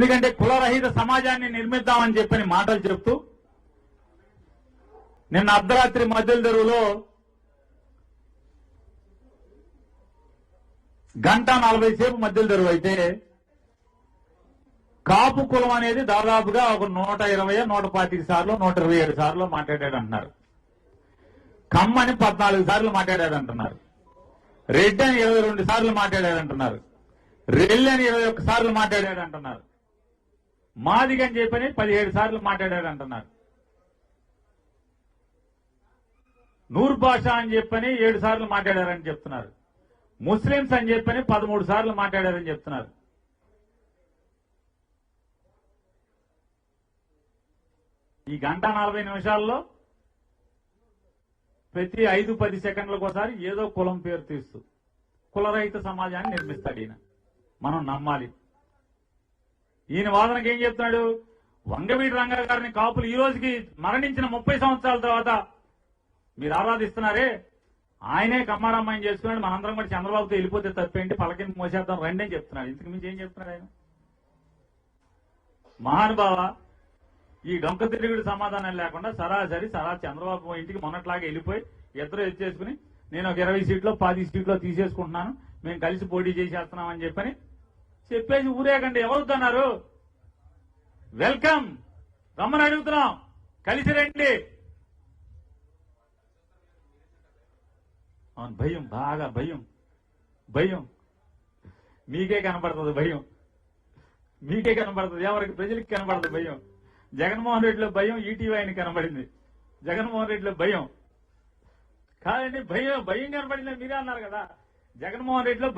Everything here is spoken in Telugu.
ఎందుకంటే కులరహిత సమాజాన్ని నిర్మిద్దామని చెప్పని మాటలు చెప్తూ నిన్న అర్ధరాత్రి మధ్యల తెరువులో 1:40 సేపు మధ్యల తెరువు అయితే కాపు కులం అనేది దాదాపుగా ఒక 120 125 సార్లు 127 సార్లు మాట్లాడాడు అంటున్నారు. కమ్మని 14 సార్లు మాట్లాడాడు అంటున్నారు. రెడ్డి అని 22 సార్లు మాట్లాడాడు అంటున్నారు. రెల్లి అని 21 సార్లు మాట్లాడాడు అంటున్నారు. మాదిగని చెప్పని 17 సార్లు మాట్లాడాడు అంటున్నారు. నూర్ భాషా అని చెప్పని 7 సార్లు మాట్లాడారని చెప్తున్నారు. ముస్లింస్ అని చెప్పని 13 సార్లు మాట్లాడారని చెప్తున్నారు. ఈ 1:40 నిమిషాల్లో ప్రతి 5-10 సెకండ్లకు ఒకసారి ఏదో కులం పేరు తీస్తూ కులరహిత సమాజాన్ని నిర్మిస్తాడు ఈయన. మనం నమ్మాలి. ఈయన వాదనకి ఏం చెప్తున్నాడు? వంగవీటి రంగా గారిని కాపులు ఈ రోజుకి మరణించిన 30 సంవత్సరాల తర్వాత మీరు ఆరాధిస్తున్నారే, ఆయనే కమ్మారమ్మాయిని చేసుకున్నాడు, మనందరం కూడా చంద్రబాబుతో వెళ్ళిపోతే తప్పేంటి, పలకిని మోసేద్దాం రండి అని చెప్తున్నాడు. ఇంతకు మించి ఏం చెప్తున్నాడు ఆయన? మహానుభావ, ఈ డొంక తిరుగుడు సమాధానం లేకుండా సరాసరి చంద్రబాబు ఇంటికి మొన్నట్లాగా వెళ్ళిపోయి ఇద్దరు ఎచ్చేసుకుని నేను ఒక 20 సీట్లో 10 సీట్లో తీసేసుకుంటున్నాను, మేము కలిసి పోటీ చేసేస్తున్నామని చెప్పేసి ఊరేగండి. ఎవరుతున్నారు? వెల్కమ్, రమ్మని అడుగుతున్నాం, కలిసి రండి. అవును, భయం, బాగా భయం మీకే కనపడుతుంది. భయం మీకే కనపడుతుంది, ఎవరికి ప్రజలకి కనపడదు భయం. జగన్మోహన్ రెడ్డిలో భయం ఈటీవీ ఆయన కనబడింది. జగన్మోహన్ రెడ్డిలో భయం కాదండి, భయం కనపడిందని మీరే అన్నారు కదా. జగన్మోహన్ రెడ్డిలో